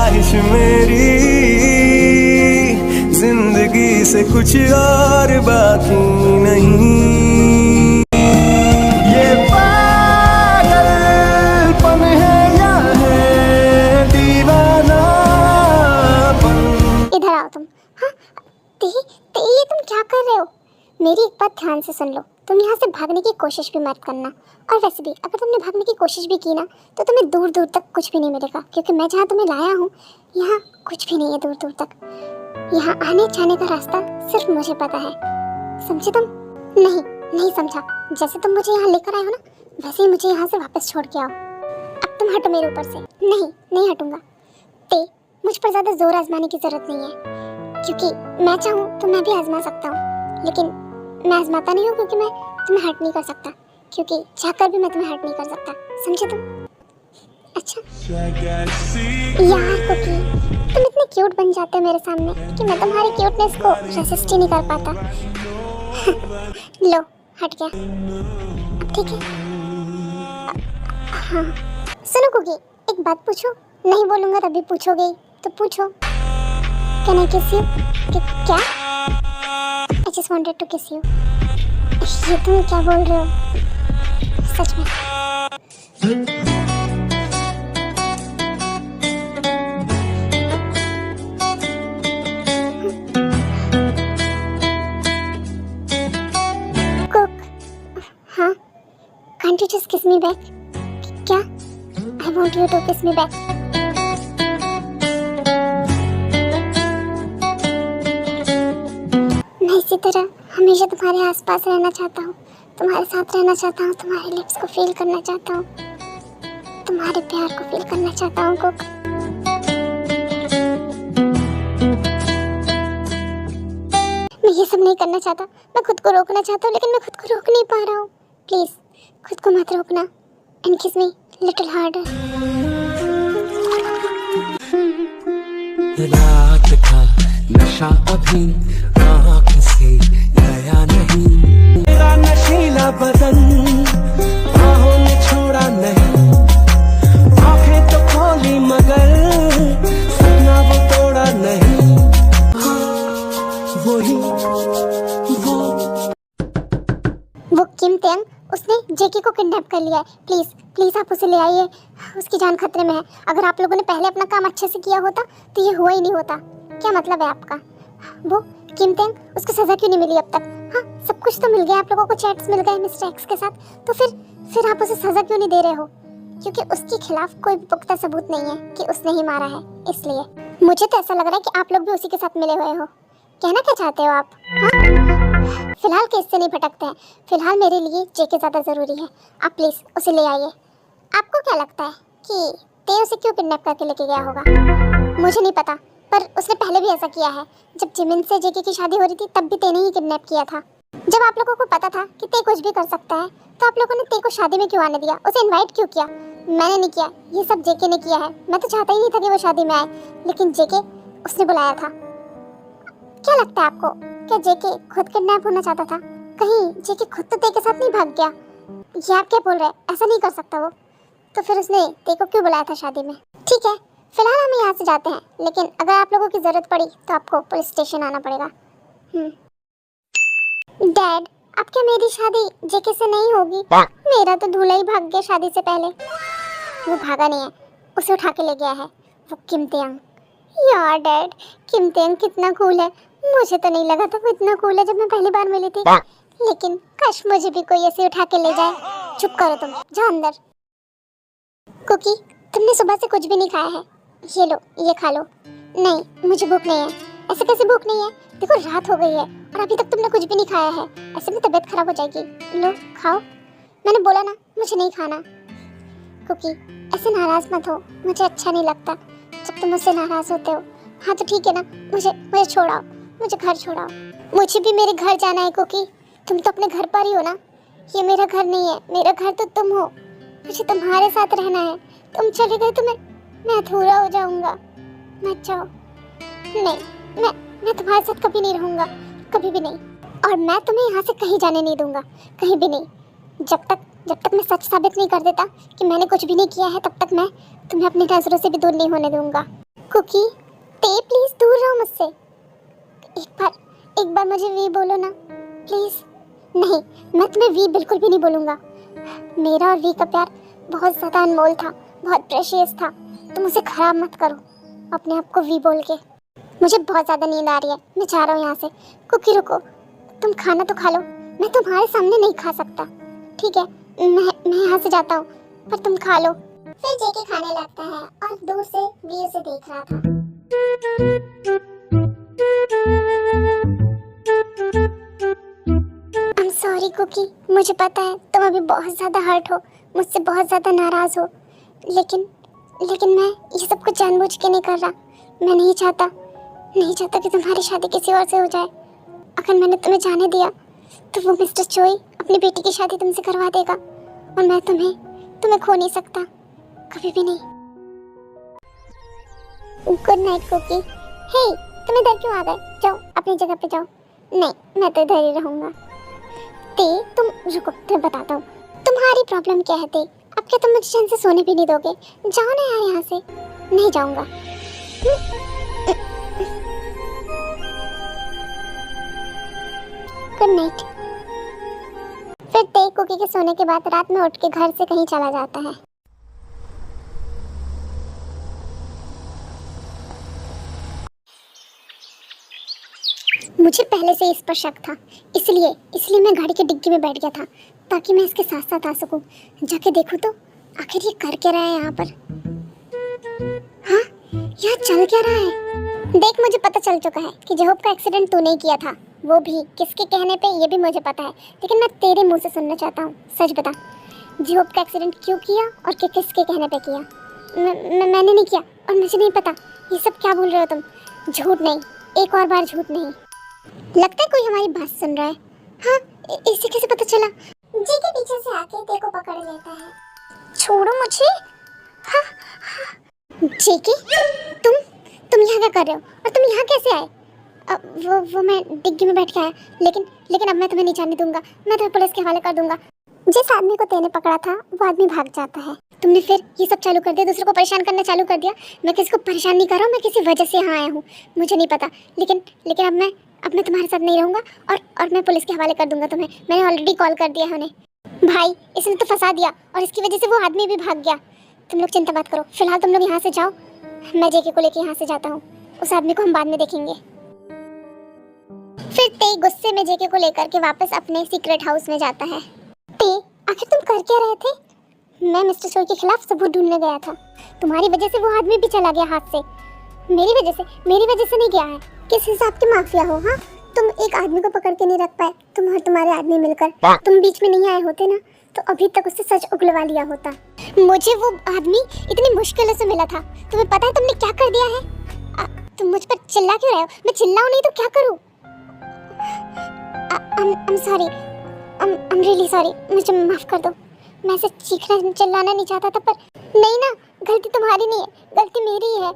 ख्वाहिश मेरी जिंदगी से कुछ और बाकी नहीं। ये पागलपन है या है दीवानापन। इधर आओ तुम। हाँ ये तुम क्या कर रहे हो? मेरी एक बात ध्यान से सुन लो, तुम यहाँ से भागने की कोशिश भी मत करना। और वैसे भी अगर तुमने भागने की कोशिश भी की ना तो तुम्हें दूर दूर तक कुछ भी नहीं मिलेगा, क्योंकि मैं जहाँ तुम्हें लाया हूँ यहाँ कुछ भी नहीं है दूर दूर तक। यहाँ आने जाने का रास्ता सिर्फ मुझे पता है, समझे तुम? नहीं समझा। जैसे तुम मुझे यहाँ लेकर आए हो ना वैसे ही मुझे यहाँ से वापस छोड़ के आओ। अब तुम हटो मेरे ऊपर से। नहीं हटूंगा। ते मुझ पर ज़्यादा जोर आजमाने की जरूरत नहीं है, क्योंकि मैं चाहूँ तो मैं भी आजमा सकता हूँ, लेकिन मैं आजमाता नहीं हूँ क्योंकि मैं तुम्हें हर्ट नहीं कर सकता, क्योंकि चाहकर भी मैं तुम्हें हर्ट नहीं कर सकता, समझे तुम? अच्छा यार कुकी, तुम इतने क्यूट बन जाते हो मेरे सामने कि मैं तुम्हारी क्यूटनेस को रेसिस्ट ही नहीं कर पाता। लो हट गया, ठीक है? हाँ सुनो कुकी, एक बात पूछो? नहीं बोलूँगा तभी पूछोगे ही, तो पूछो। कैन आई किस यू? क्या? I just wanted to kiss you. ये तुम क्या बोल रहे हो? सच में? Cook. हाँ? Can't you just kiss me back? क्या? I want you to kiss me back. मैं इसी तरह हमेशा तुम्हारे आसपास रहना चाहता हूँ, तुम्हारे साथ रहना चाहता हूँ, तुम्हारे लिप्स को फील करना चाहता हूँ, तुम्हारे प्यार को फील करना चाहता हूँ कुक। मैं ये सब नहीं करना चाहता, मैं खुद को रोकना चाहता हूँ, लेकिन मैं खुद को रोक नहीं पा रहा हूँ। प्लीज खुद को मत रोकना। एंड किस मी लिटिल हार्डर। रात का नशा अभी आँख से गया नहीं, मेरा नशीला बदन बाहों ने छोड़ा नहीं, आँखें तो खोली मगर सपना वो तोड़ा नहीं। वही वो किम तेंग, उसने जेकी को किडनैप कर लिया है। प्लीज आप उसे ले आइए, उसकी जान खतरे में है। अगर आप लोगों ने पहले अपना काम अच्छे से किया होता तो ये हुआ ही नहीं होता। क्या मतलब है आपका? वो किम तेंग, उसको सजा क्यों नहीं मिली अब तक? हाँ सब कुछ तो मिल गया, आप लोगों को चैट्स मिल गए मिस्टर एक्स के साथ, तो फिर आप उसे सजा क्यों नहीं दे रहे हो? क्योंकि उसके खिलाफ कोई पुख्ता सबूत नहीं है कि उसने ही मारा है, इसलिए। मुझे तो ऐसा लग रहा है कि आप लोग भी उसी के साथ मिले हुए हो। कहना क्या चाहते हो आप? हाँ? फिलहाल केस से नहीं भटकते हैं, फिलहाल मेरे लिए जेके ज़्यादा ज़रूरी है। आप प्लीज़ उसे ले आइए। आपको क्या लगता है कि ते उसे क्यों किडनैप करके लेके गया होगा? मुझे नहीं पता, पर उसने पहले भी ऐसा किया है। जब जिमिन से जेके की शादी हो रही थी तब भी ते ने ही किडनैप किया था। जब आप लोगों को पता था कि ते कुछ भी कर सकता है तो आप लोगों ने ते को शादी में क्यों आने दिया? उसे इन्वाइट क्यों किया? मैंने नहीं किया, ये सब जेके ने किया है। मैं तो चाहता ही नहीं था कि वो शादी में आए, लेकिन जेके उसने बुलाया था। क्या लगता है आपको, क्या जेके खुद किडनैप होना चाहता था? कहीं जेके खुद तो ते के साथ नहीं भाग गया? ये आप क्या बोल रहे हैं? ऐसा नहीं कर सकता वो। तो फिर उसने ते को क्यों बुलाया था शादी में? ठीक है, फिलहाल हम यहाँ से जाते हैं, लेकिन अगर आप लोगों की जरूरत पड़ी तो आपको पुलिस स्टेशन आना पड़ेगा। डैड, अब क्या मेरी शादी जेके से नहीं होगी? मेरा तो दूल्हा ही भाग गया शादी से पहले। वो भागा नहीं है, उसे उठा के ले गया है वो किम तेंग। यार डैड, किम तेंग कितना कूल है। मुझे तो नहीं लगा था वो इतना कूल है जब मैं पहली बार मिली थी, लेकिन काश मुझे भी कोई ऐसे उठा के ले जाए। चुप करो तुम, जाओ अंदर। कुकी, तुमने सुबह से कुछ भी नहीं खाया है, ये लो, ये खा लो। नहीं, मुझे भूख नहीं है। ऐसे कैसे भूख नहीं है? देखो रात हो गई है और अभी तक तुमने कुछ भी नहीं खाया है, ऐसे में तबीयत खराब हो जाएगी। लो खाओ, मैंने बोला ना मुझे नहीं खाना। कुकी, ऐसे नाराज मत हो, मुझे अच्छा नहीं लगता जब तुम मुझसे नाराज होते हो। हाँ तो ठीक है ना, मुझे छोड़ाओ, मुझे घर छोड़ाओ। मुझे भी मेरे घर जाना है कुकी, तुम तो अपने घर पर ही हो ना। ये मेरा घर नहीं है, मेरा घर तो तुम हो। मुझे तुम्हारे साथ रहना है, तुम चले गए तो मैं अधूरा हो जाऊंगा। मत जाओ। नहीं, मैं तुम्हारे साथ कभी नहीं रहूंगा, कभी भी नहीं। और मैं तुम्हें यहाँ से कहीं जाने नहीं दूंगा, कहीं भी नहीं। जब तक मैं सच साबित नहीं कर देता कि मैंने कुछ भी नहीं किया है, तब तक मैं तुम्हें अपनी नजरों से भी दूर नहीं होने दूंगा। कुकी, ते प्लीज दूर रहो मुझसे। एक बार मुझे वी बोलो ना प्लीज। नहीं, मैं तुम्हें वी बिल्कुल भी नहीं बोलूँगा। मेरा और वी का प्यार बहुत ज़्यादा अनमोल था, बहुत प्रेशियस था। तुम उसे खराब मत करो अपने आप को वी बोल के। मुझे बहुत ज़्यादा नींद आ रही है, मैं जा रहा हूँ यहाँ से। कुकी रुको, तुम खाना तो खा लो, मैं तुम्हारे सामने नहीं खा सकता। ठीक है, मैं यहाँ से जाता हूँ, पर तुम खा लो। फिर जेके खाने लगता है और दूर से वी उसे देख रहा था। I'm sorry कुकी, मुझे पता है तुम अभी बहुत ज़्यादा हर्ट हो, मुझसे बहुत ज़्यादा नाराज़ हो, लेकिन मैं ये सब कुछ जानबूझ के नहीं कर रहा। मैं नहीं चाहता कि तुम्हारी शादी किसी और से हो जाए। अगर मैंने तुम्हें जाने दिया तो वो मिस्टर चोई अपनी बेटी की शादी तुमसे करवा देगा, और मैं तुम्हें खो नहीं सकता, कभी भी नहीं। Good night cookie. हे, तुम इधर क्यों आ गए? जाओ अपनी जगह पे जाओ। नहीं, मैं तो इधर ही रहूँगा। तुम रुको, तुम्हें बताता हूँ तुम्हारी प्रॉब्लम क्या है। अब क्या तुम मुझे चैन से सोने भी नहीं दोगे? जाओ ना यार यहाँ से। नहीं जाऊँगा। Good night. फिर कुकी के सोने के बाद रात में उठ के घर से कहीं चला जाता है। मुझे पहले से इस पर शक था, इसलिए मैं गाड़ी की डिग्गी में बैठ गया था, ताकि मैं इसके साथ साथ आ सकूं। जाके देखूं तो आखिर ये कर क्या रहा है यहाँ पर। हाँ, यहाँ चल क्या रहा है? देख, मुझे पता चल चुका है कि जेहोब का एक्सीडेंट तूने किया था, वो भी किसके कहने पे ये भी मुझे पता है, लेकिन मैं तेरे मुंह से सुनना चाहता हूँ। सच बता, जेहोब का एक्सीडेंट क्यों किया और किसके कहने पे किया? मैंने नहीं किया और मुझे नहीं पता। ये सब क्या बोल रहे हो तुम? झूठ नहीं, एक और बार झूठ नहीं। लगता है कोई हमारी बात सुन रहा है। हाँ, इसे कैसे पता चला? जी के पीछे से आके ते को पकड़ लेता है। छोड़ो मुझे। हाँ, जेके, तुम यहाँ क्या कर रहे हो और तुम यहाँ कैसे आए? वो मैं डिग्गी में बैठ के आया, लेकिन अब मैं तुम्हें नहीं जाने दूंगा। मैं तुम्हें पुलिस के हवाले कर दूंगा। जिस आदमी को तेने पकड़ा था वो आदमी भाग जाता है। तुमने फिर ये सब चालू कर दिया, दूसरों को परेशान करना चालू कर दिया। मैं किसी को परेशान नहीं कर रहा हूँ, मैं किसी वजह से यहाँ आया हूँ, मुझे नहीं पता। लेकिन अब मैं तुम्हारे साथ नहीं रहूँगा और मैं पुलिस के हवाले कर दूंगा तुम्हें। मैंने ऑलरेडी कॉल कर दिया है उन्हें। भाई, इसने तो फंसा दिया और इसकी वजह से वो आदमी भी भाग गया। तुम लोग चिंता मत करो, फिलहाल तुम लोग यहाँ से जाओ। मैं जेके को लेके यहाँ से जाता हूँ, उस आदमी को हम बाद में देखेंगे। फिर ते गुस्से में जेके को लेकर के वापस अपने सीक्रेट हाउस में जाता है। ते, आखिर तुम कर क्या रहे थे? मैं मिस्टर चोई के खिलाफ सबूत ढूंढने गया था। तुम्हारी वजह से वो आदमी भी चला गया हाथ से। मेरी वजह से नहीं गया है। किस हिसाब के माफिया हो? हाँ, तुम एक आदमी को पकड़ के नहीं रख पाए, तुम और तुम्हारे आदमी मिलकर। तुम बीच में नहीं आए होते ना, तो अभी तक उससे सच उगलवा लिया होता। मुझे वो आदमी इतनी मुश्किलों से मिला था। तुम्हें पता है तुमने क्या कर दिया है? तुम मुझ पर चिल्ला क्यों रहे हो? मैं चिल्लाऊं नहीं तो क्या करूं? I'm sorry, I'm really sorry, मुझे माफ कर दो। मैं ऐसे चीखना चिल्लाना नहीं चाहता था, पर नहीं ना, गलती तुम्हारी नहीं है, गलती मेरी ही है।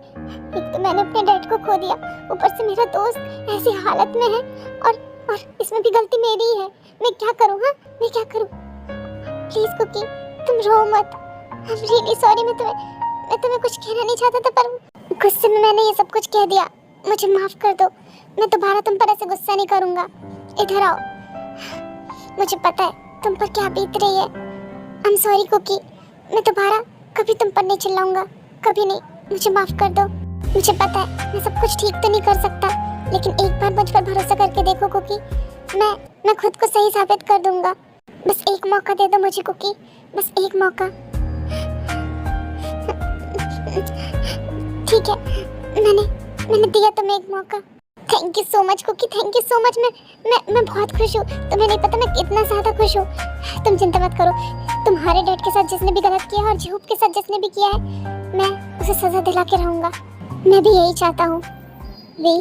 एक तो मैंने अपने डैड को खो दिया, ऊपर से मेरा दोस्त ऐसी हालत में है, और इसमें भी गलती मेरी ही है। मैं क्या करूँ? हाँ, मैं क्या करूँ? प्लीज कुकी, तुम रो मत। I'm really sorry, मैं तुम्हें कुछ कहना नहीं चाहता था, पर गुस्से में मैंने ये सब कुछ कह दिया। मुझे माफ कर दो, मैं दोबारा तुम पर ऐसे गुस्सा नहीं करूँगा। इधर आओ, मुझे पता है तुम पर क्या बीत रही है। I'm sorry कुकी, मैं दोबारा कभी तुम पर नहीं चिल्लाऊंगा, कभी नहीं। मुझे माफ कर दो। मुझे पता है मैं सब कुछ ठीक तो नहीं कर सकता, लेकिन एक बार मुझ पर भरोसा करके देखो कुकी, मैं खुद को सही साबित कर दूंगा। बस एक मौका दे दो मुझे कुकी, बस एक मौका। ठीक है, मैंने दिया तुम्हें एक मौका। Thank you so much Cookie, thank you so much. मैं बहुत खुश हूँ, तुम्हें नहीं पता मैं कितना ज़्यादा खुश हूँ। तुम चिंता मत करो, तुम्हारे डैड के साथ जिसने भी गलत किया है और जेहोब के साथ जिसने भी किया है, मैं उसे सज़ा दिला के रहूँगा। मैं भी यही चाहता हूँ। वी